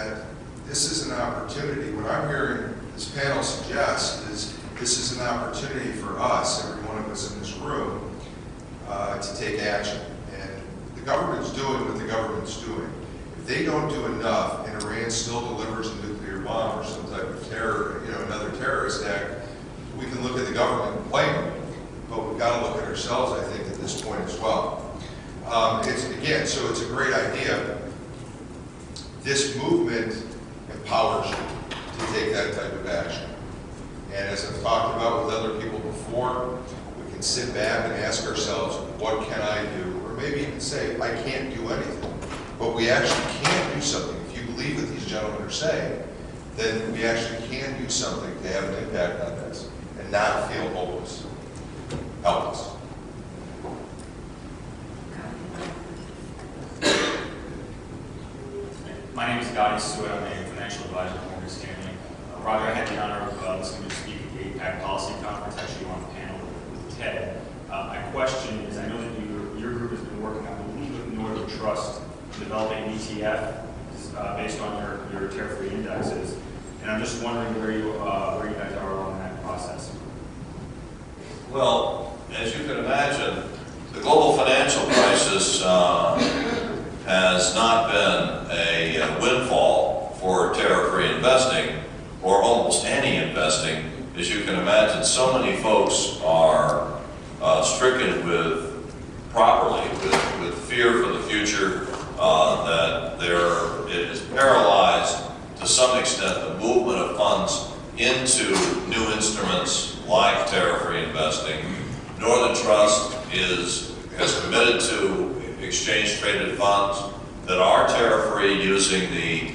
that this is an opportunity. What I'm hearing this panel suggest is this is an opportunity for us, every one of us in this room, to take action. And the government's doing what the government's doing. If they don't do enough and Iran still delivers a nuclear bomb or some type of terror, another terrorist act, we can look at the government and blame them. But we've got to look at ourselves, I think, at this point as well. So it's a great idea. This movement empowers you to take that type of action. And as I've talked about with other people before, we can sit back and ask ourselves, what can I do? Or maybe even say, I can't do anything. But we actually can do something. If you believe what these gentlemen are saying, then we actually can do something to have an impact on this and not feel hopeless, helpless. My name is Gotti Stewart. I'm a financial advisor at Morgan Stanley. Roger, I had the honor of listening to you speak at the APAC Policy Conference, actually on the panel with Ted. My question is, I know that your group has been working, I believe, with Northern Trust, developing an ETF based on your tariff-free indexes. And I'm just wondering where you guys are along that process. Well, as you can imagine, the global financial crisis has not been a windfall for tariff-free investing or almost any investing. As you can imagine, so many folks are stricken properly with fear for the future that it has paralyzed to some extent the movement of funds into new instruments like tariff-free investing. Northern Trust has committed to exchange-traded funds that are tariff-free using the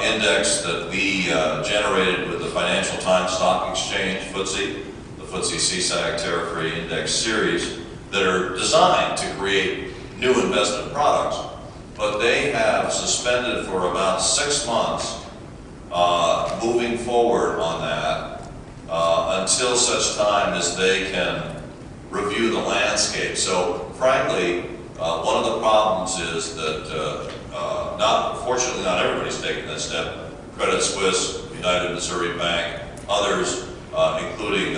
index that we generated with the Financial Times Stock Exchange, FTSE, the FTSE CSAG Tariff-Free Index Series, that are designed to create new investment products. But they have suspended for about 6 months moving forward on that until such time as they can review the landscape. So frankly, one of the problems is that fortunately not everybody's taking that step. Credit Suisse, United Missouri Bank, others, including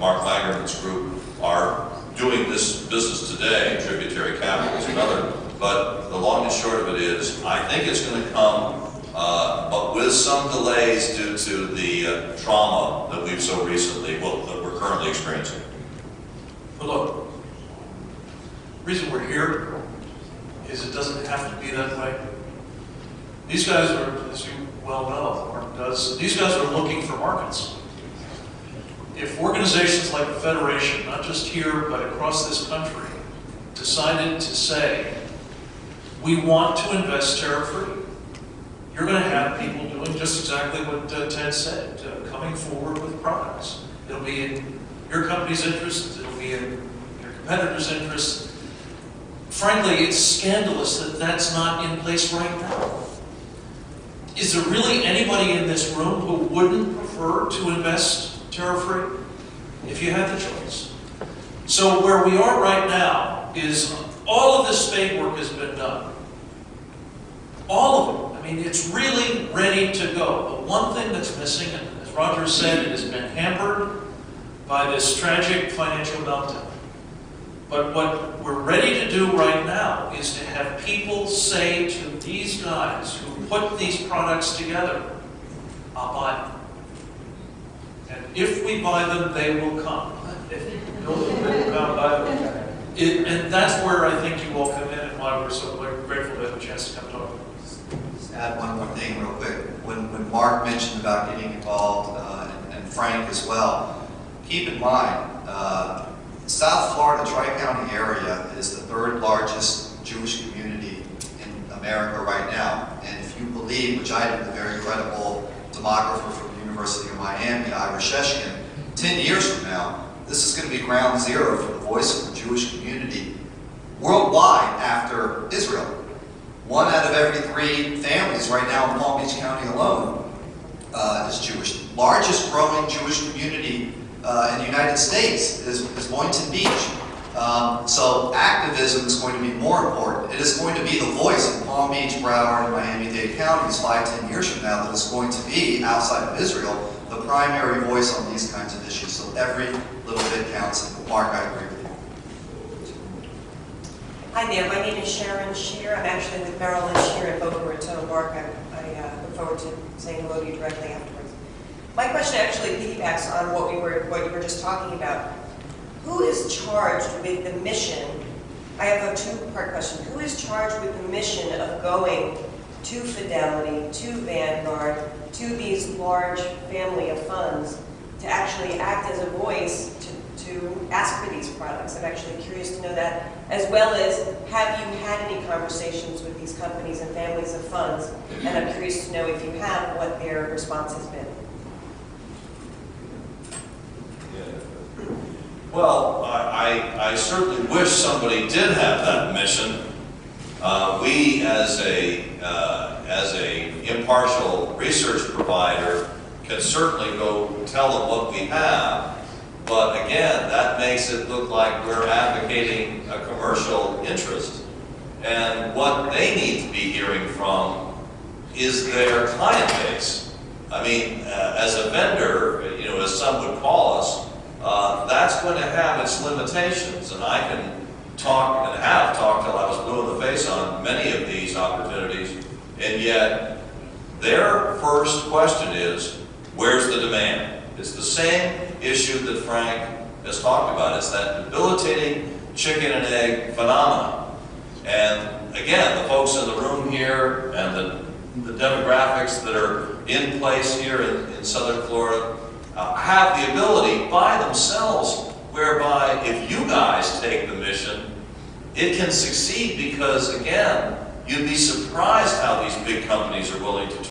Mark Langerman's group, are doing this business today, Tributary Capitals and other. But the long and short of it is, I think it's going to come, but with some delays due to the trauma that we've so recently, that we're currently experiencing. But look, the reason we're here is it doesn't have to be that way. These guys are, as you well know, Mark does, these guys are looking for markets. If organizations like the Federation, not just here, but across this country, decided to say, we want to invest tariff-free, you're going to have people doing just exactly what Ted said, coming forward with products. It'll be in your company's interest, it'll be in your competitor's interest. Frankly, it's scandalous that that's not in place right now. Is there really anybody in this room who wouldn't prefer to invest tariff-free if you had the choice? So where we are right now is all of this spade work has been done. All of it. I mean, it's really ready to go. But one thing that's missing, and as Roger said, it has been hampered by this tragic financial meltdown. But what we're ready to do right now is to have people say to these guys who put these products together, I'll buy them. And if we buy them, they will come. If you don't, they will come buy them. And that's where I think you all come in and why we're so grateful to have a chance to come talk. Just add one more thing real quick. When Mark mentioned about getting involved, and Frank as well, keep in mind, South Florida Tri-County area is the third largest Jewish community in America right now. And if you believe, which I am, the very credible demographer from the University of Miami, Ira Sheshkin, 10 years from now, this is going to be ground zero for the voice of the Jewish community worldwide after Israel. 1 out of every 3 families right now in Palm Beach County alone is Jewish. Largest growing Jewish community in the United States is Boynton Beach. So activism is going to be more important. It is going to be the voice of Palm Beach, Broward, and Miami-Dade counties 5-10 years from now that is going to be, outside of Israel, the primary voice on these kinds of issues. So every little bit counts. And Mark, I agree with you. Hi there, my name is Sharon Shear. I'm actually with Merrill Lynch here in Boca Raton. Mark, I look forward to saying hello to you directly afterwards. My question actually piggybacks on what you were just talking about. Who is charged with the mission? I have a two-part question. Who is charged with the mission of going to Fidelity, to Vanguard, to these large family of funds to actually act as a voice to ask for these products? I'm actually curious to know that, as well as have you had any conversations with these companies and families of funds? And I'm curious to know, if you have, what their response has been. Well, I certainly wish somebody did have that mission. We, as a impartial research provider, can certainly go tell them what we have. But again, that makes it look like we're advocating a commercial interest. And what they need to be hearing from is their client base. I mean, as a vendor, you know, as some would call us, that's going to have its limitations. And I can talk and have talked till I was blue in the face on many of these opportunities. And yet, their first question is, where's the demand? It's the same issue that Frank has talked about. It's that debilitating chicken and egg phenomenon. And again, the folks in the room here and the demographics that are in place here in Southern Florida have the ability by themselves, whereby if you guys take the mission, it can succeed because, again, you'd be surprised how these big companies are willing to